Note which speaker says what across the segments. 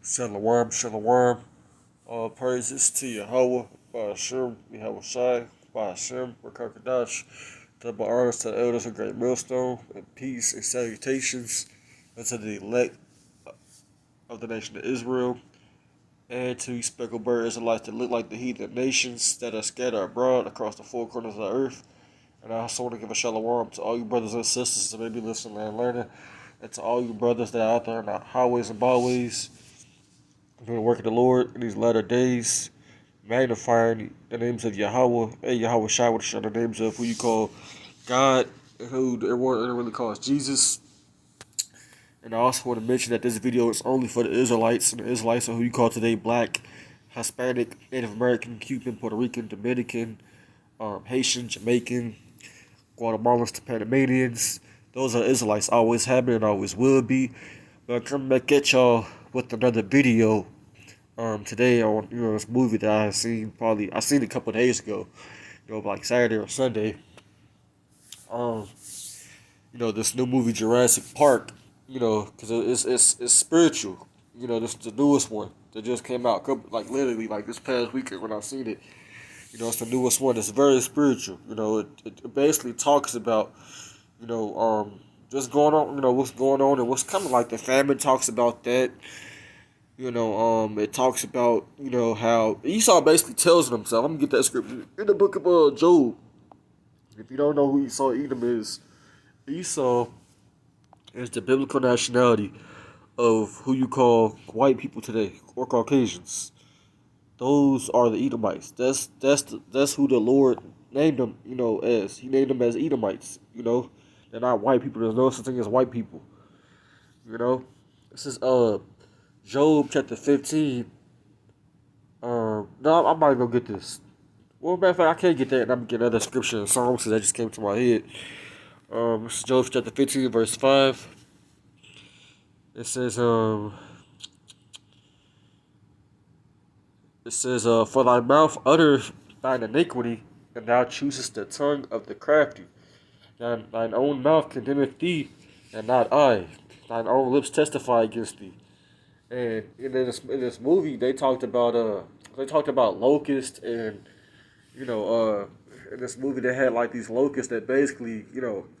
Speaker 1: Shalom, shalom. All praises to Yahweh, by Hashem, Yahweh Shai, by Hashem, Rakakadash. Double honors to the elders of Great Millstone, and peace and salutations unto the elect of the nation of Israel, and to speckled bird Israelites that look like the heathen nations that are scattered abroad across the four corners of the earth. And I also want to give a shalom to all you brothers and sisters that may be listening and learning, and to all you brothers that are out there in the highways and byways doing the work of the Lord in these latter days, magnifying the names of Yahweh and Yahweh Shai, which are the names of who you call God and who everyone really calls Jesus. And I also want to mention that this video is only for the Israelites, and the Israelites are who you call today Black, Hispanic, Native American, Cuban, Puerto Rican, Dominican, Haitian, Jamaican, Guatemalans to Panamanians. Those are Israelites, always have been and always will be. But I'm coming back at y'all with another video today on this movie that I seen it a couple of days ago, like Saturday or Sunday. This new movie Jurassic Park, because it's spiritual. This is the newest one that just came out, literally this past weekend when I seen it. It's the newest one. It's very spiritual. It basically talks about just going on, what's going on and what's coming. Like the famine talks about that. It talks about, how Esau basically tells himself. I'm gonna get that scripture in the book of Job. If you don't know who Edom is the biblical nationality of who you call white people today or Caucasians. Those are the Edomites. That's who the Lord named them, as. He named them as Edomites, They're not white people. There's no such thing as white people. This is Job chapter 15. No, I'm not gonna get this. Well, matter of fact, I can't get that, and I'm gonna get another scripture in Psalms because that just came to my head. This is Job chapter 15, verse 5. It says, for thy mouth uttereth thine iniquity, and thou choosest the tongue of the crafty. Thine own mouth condemneth thee, and not I. Thine own lips testify against thee. And in this movie, they talked about locusts, and in this movie they had these locusts that basically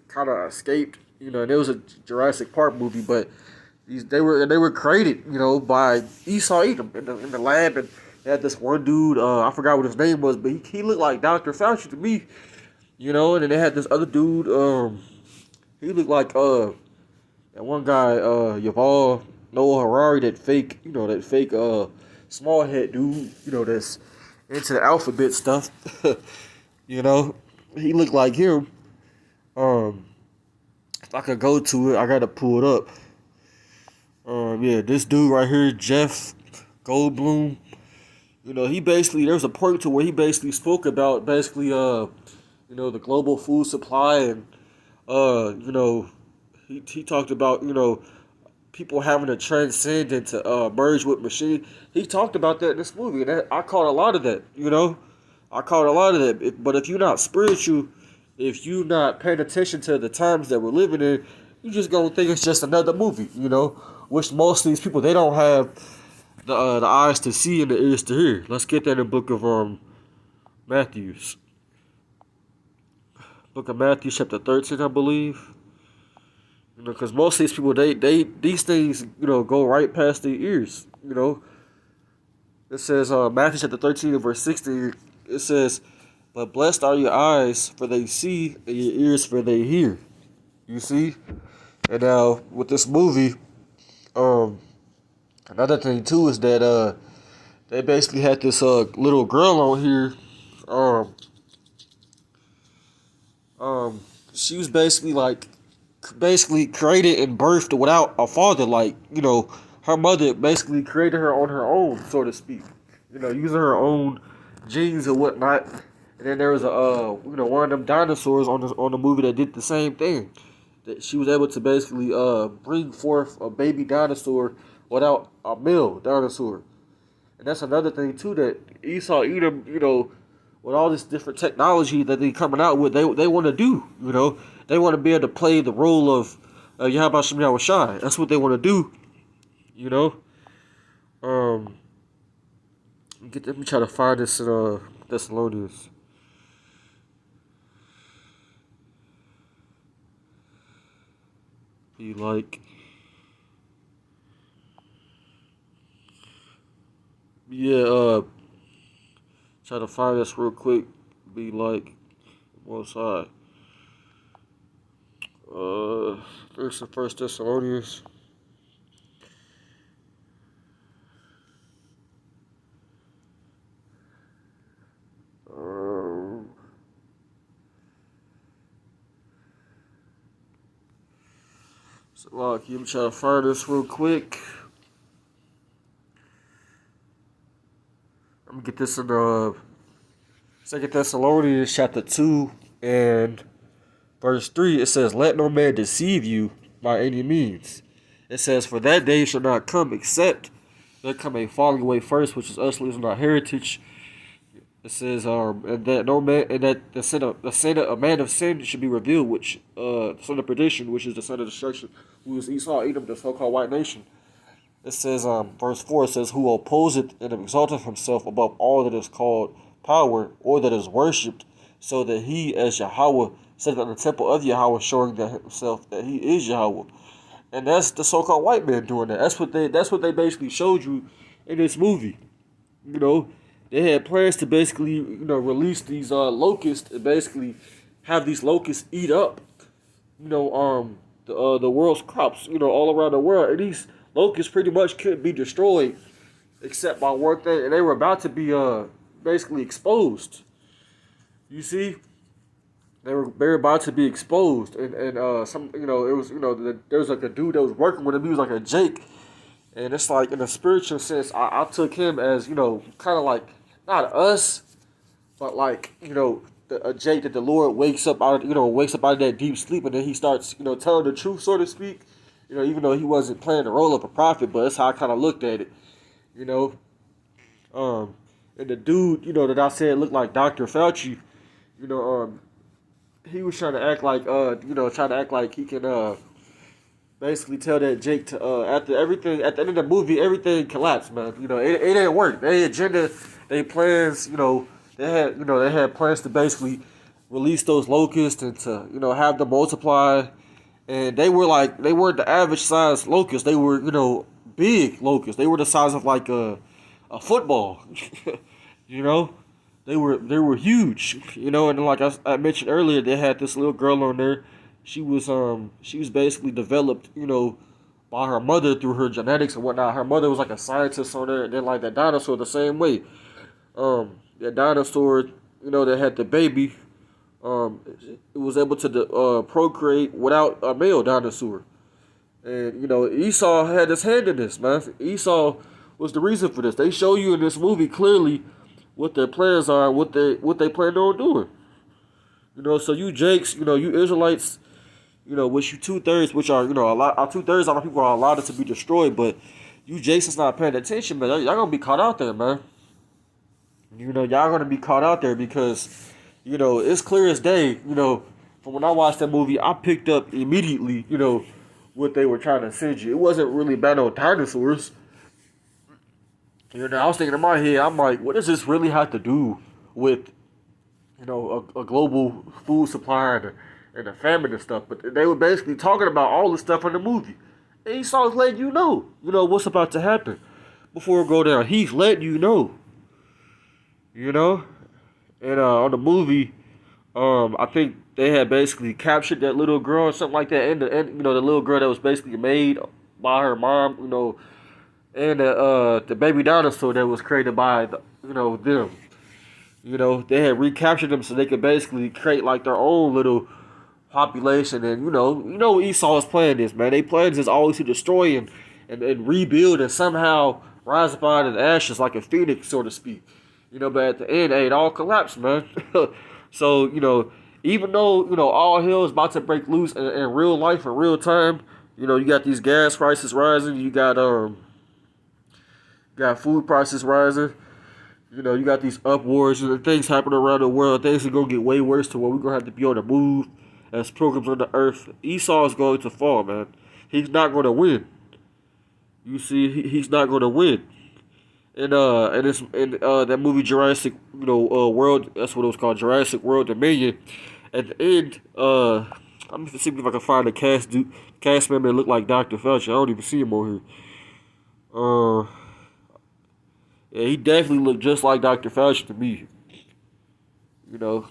Speaker 1: kind of escaped. And it was a Jurassic Park movie, but they were created by Esau Edom in the lab, and they had this one dude, I forgot what his name was, but he looked like Dr. Fauci to me, and then they had this other dude, he looked like that one guy, Yuval Noah Harari, that fake small head dude, that's into the alphabet stuff. He looked like him. If I could go to it, I gotta pull it up. This dude right here, Jeff Goldblum. He basically, there's a point to where he basically spoke about the global food supply, and he talked about people having to transcend and to merge with machine. He talked about that in this movie, and I caught a lot of that. But if you're not spiritual, if you're not paying attention to the times that we're living in, you just gonna think it's just another movie. Which most of these people, they don't have the eyes to see and the ears to hear. Let's get that in the book of Matthew. Book of Matthew, chapter 13, I believe. Because most of these people, these things, go right past their ears. It says, Matthew chapter 13, verse 16, it says, but blessed are your eyes, for they see, and your ears, for they hear. You see? And now, with this movie, another thing, too, is that, they basically had this, little girl on here, she was basically created and birthed without a father. Her mother basically created her on her own, so to speak. Using her own genes and whatnot. And then there was one of them dinosaurs on the movie that did the same thing. That she was able to basically bring forth a baby dinosaur without a male dinosaur. And that's another thing too, that Esau Edom, with all this different technology that they coming out with, they want to do. They want to be able to play the role of Yahweh Shai. That's what they want to do. Um, let me try to find this in Thessalonians. Be like, yeah. Try to find this real quick. Be like, Most High. There's the First Thessalonians. Um, so, like, let me try to find this real quick. Let me get this in Second Thessalonians chapter 2 and verse 3. It says, "Let no man deceive you by any means." It says, "For that day shall not come except there come a falling away first, which is us losing our heritage." It says, and that no man, and that the sin of a man of sin should be revealed, which the son of perdition, which is the son of destruction, who is Esau, Edom, the so-called white nation. It says, verse 4, it says, "Who opposeth and exalteth himself above all that is called power, or that is worshipped, so that he, as Yahweh, said in the temple of Yahweh, showing that himself that he is Yahweh." And that's the so-called white man doing that. That's what they basically showed you in this movie. You know, they had plans to basically, release these locusts and basically have these locusts eat up, the world's crops, all around the world. And these locusts pretty much couldn't be destroyed except by work that, and they were about to be basically exposed. You see, they were about to be exposed, and some, it was, there was like a dude that was working with him. He was like a Jake, and it's like in a spiritual sense, I took him as, kind of like not us, but like, a Jake that the Lord wakes up out of that deep sleep, and then he starts, telling the truth, so to speak. Even though he wasn't playing the role of a prophet, but that's how I kind of looked at it. You know, and the dude, that I said looked like Dr. Fauci. You know, he was trying to act like, he can basically tell that Jake to after everything at the end of the movie, everything collapsed, man. It didn't work. They agenda, they plans, they had plans to basically release those locusts and to, have them multiply. And they weren't the average size locusts. They were, big locusts. They were the size of like a football. you know, they were huge. And like I mentioned earlier, they had this little girl on there. She was basically developed, by her mother through her genetics and whatnot. Her mother was like a scientist on there, and then like that dinosaur the same way. That dinosaur, that had the baby, it was able to procreate without a male dinosaur. And, Esau had his hand in this, man. Esau was the reason for this. They show you in this movie clearly what their plans are, what they plan on doing. So you Jakes, you Israelites, which you 2/3, which are, a lot, 2/3 of people are allowed to be destroyed, but you Jakes is not paying attention, man. Y'all gonna be caught out there, man. Y'all gonna be caught out there because, it's clear as day, from when I watched that movie, I picked up immediately, what they were trying to send you. It wasn't really about no dinosaurs. I was thinking in my head, I'm like, what does this really have to do with, a global food supply and a famine and stuff? But they were basically talking about all the stuff in the movie. And Esau's letting you know, what's about to happen before it go down. He's letting you know. And on the movie, I think they had basically captured that little girl or something like that, and the little girl that was basically made by her mom, and the baby dinosaur that was created by them. They had recaptured them so they could basically create like their own little population, and Esau's plan is, man. They plans is always to destroy and rebuild and somehow rise up out of the ashes like a phoenix, so to speak. But at the end, hey, it all collapsed, man. So, even though, all hell is about to break loose in real life, in real time, you got these gas prices rising, you got food prices rising, you got these upwards and things happening around the world. Things are going to get way worse to where we're going to have to be on the move as pilgrims on the earth. Esau is going to fall, man. He's not going to win. You see, he's not going to win. And it's in that movie Jurassic, World. That's what it was called, Jurassic World Dominion. At the end, I'm gonna see if I can find a cast member that look like Dr. Fauci. I don't even see him on here. Uh, yeah, he definitely looked just like Dr. Fauci to me. You know,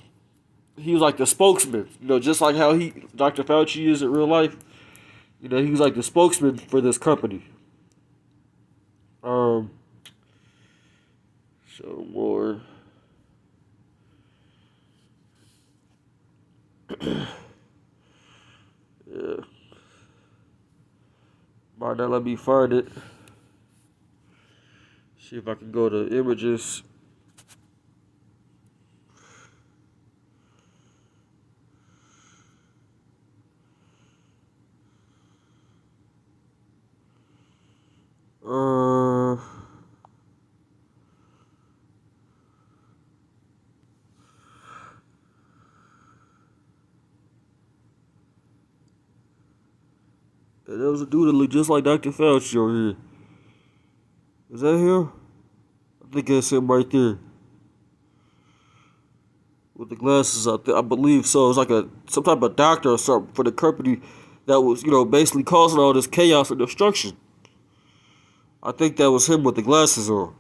Speaker 1: he was like the spokesman. Just like how Dr. Fauci is in real life. He was like the spokesman for this company. Um, so more. Yeah. Might not let me find it. See if I can go to images. Uh, there was a dude that looked just like Dr. Fauci over here. Is that him? I think that's him right there. With the glasses, I believe so. It's like some type of doctor or something for the company that was, basically causing all this chaos and destruction. I think that was him with the glasses on.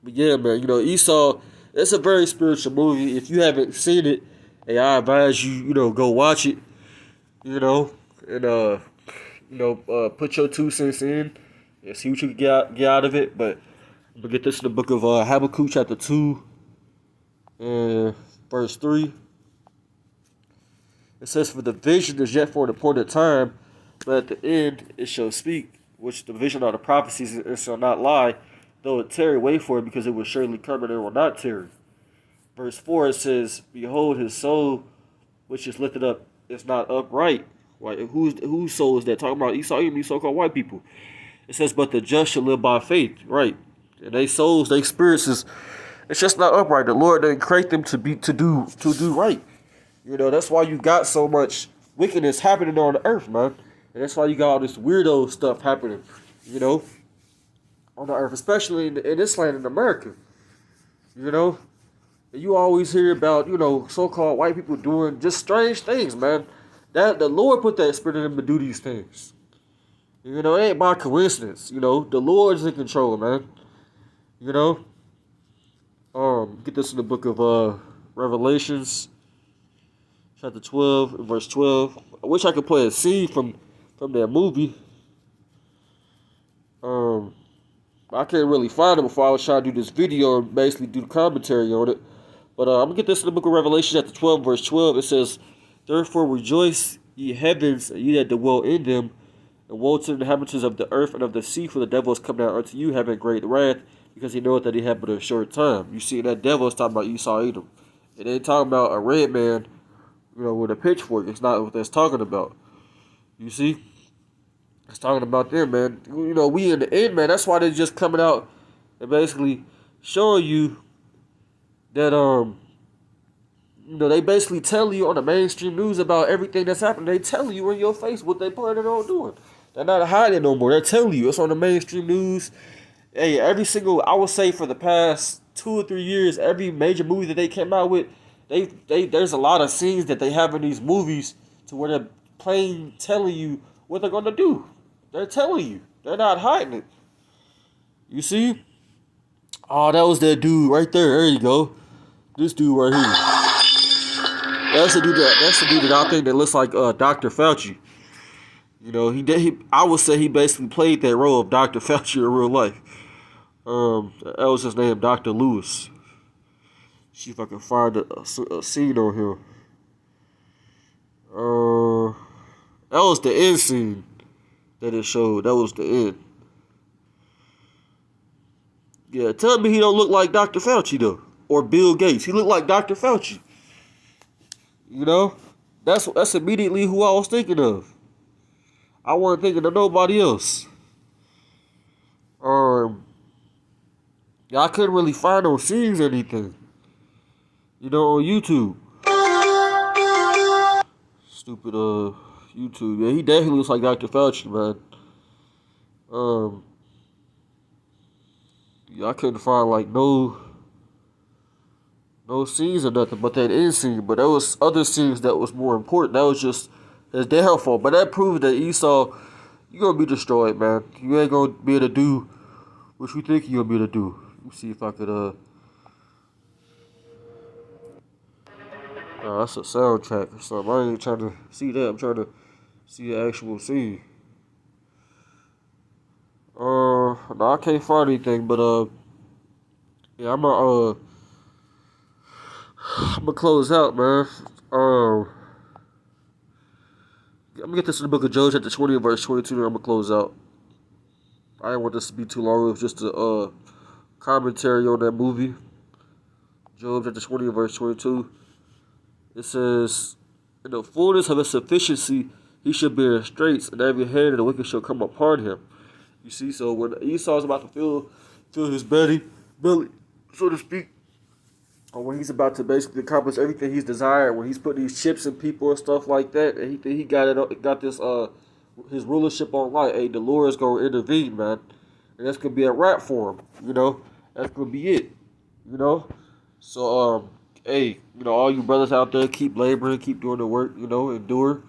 Speaker 1: But yeah, man, Esau, it's a very spiritual movie. If you haven't seen it, hey, I advise you, go watch it, and put your 2 cents in and see what you can get out of it. But I'm gonna get this in the book of Habakkuk, chapter 2, and verse 3. It says, "For the vision is yet for an appointed time, but at the end it shall speak, which the vision of the prophecies it shall not lie, though it tarry, wait for it, because it will surely come and it will not tarry." Verse 4, it says, "Behold, his soul, which is lifted up, is not upright." Right? Whose soul is that? Talking about Esau, even these so-called white people. It says, "But the just shall live by faith." Right? And they souls, they spirits it's just not upright. The Lord didn't create them to do right. That's why you got so much wickedness happening on the earth, man. And that's why you got all this weirdo stuff happening, on the earth, especially in this land in America. And you always hear about, so-called white people doing just strange things, man. That the Lord put that spirit in them to do these things. It ain't by coincidence. The Lord's in control, man. Get this in the book of Revelations, chapter 12, verse 12. I wish I could play a scene from that movie. I can't really find it before I was trying to do this video and basically do the commentary on it. But I'm going to get this in the book of Revelation, chapter 12, verse 12. It says, "Therefore rejoice, ye heavens, and ye that dwell in them, and woe to the inhabitants of the earth and of the sea, for the devil is come down unto you, having great wrath, because he knoweth that he had but a short time." You see, that devil is talking about Esau Edom. It ain't talking about a red man, with a pitchfork. It's not what that's talking about. You see? It's talking about them, man. We in the end, man. That's why they're just coming out and basically showing you that, they basically tell you on the mainstream news about everything that's happening. They tell you in your face what they planning on doing. They're not hiding no more. They're telling you. It's on the mainstream news. Hey, I would say for the past 2 or 3 years, every major movie that they came out with, there's a lot of scenes that they have in these movies to where they're plain telling you what they're gonna do. They're telling you. They're not hiding it. You see? Oh, that was that dude right there. There you go. This dude right here. That's the dude that I think that looks like Dr. Fauci. I would say he basically played that role of Dr. Fauci in real life. That was his name, Dr. Lewis. See if I can find a scene on him. That was the end scene that it showed. That was the end. Yeah, tell me he don't look like Dr. Fauci though, or Bill Gates. He looked like Dr. Fauci. That's immediately who I was thinking of. I wasn't thinking of nobody else. Yeah, I couldn't really find no scenes or anything. On YouTube. Stupid YouTube. Yeah, he definitely looks like Dr. Fauci, man. Um, yeah, I couldn't find like no scenes or nothing, but that end scene. But there was other scenes that was more important. That was just his downfall. But that proved that Esau, you gonna be destroyed, man. You ain't gonna be able to do what you think you gonna be able to do. Let me see if I could nah, that's a soundtrack or something. I ain't trying to see that. I'm trying to see the actual scene. No, I can't find anything, but yeah, I'm gonna close out, man. I'm gonna get this in the book of Job, chapter 20, verse 22, and I'm gonna close out. I didn't want this to be too long. It was just a commentary on that movie. Job chapter 20, verse 22. It says, "In the fullness of his sufficiency, he shall bear straits, and every hand of the wicked shall come upon him." You see, so when Esau's about to fill his belly, so to speak, or when he's about to basically accomplish everything he's desired, when he's putting these chips in people and stuff like that, and he think he got this his rulership on light. Hey, the Lord is gonna intervene, man, and that's gonna be a wrap for him. That's gonna be it. You know, so hey, all you brothers out there, keep laboring, keep doing the work. Endure.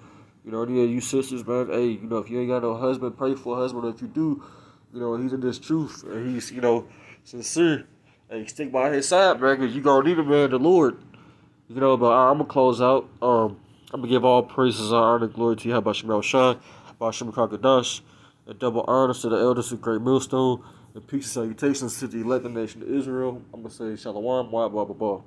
Speaker 1: Any of you sisters, man. Hey, if you ain't got no husband, pray for a husband. If you do, he's in this truth and he's sincere. Hey, stick by his side, man, because you gonna need a man, the Lord. But I'm gonna close out. I'm gonna give all praises, honor, and glory to you. How about Shemal Shai, about Shem Kakadash, and double honors to the elders of Great Millstone, and peace and salutations to the elect nation of Israel. I'm gonna say Shalom, blah blah blah blah.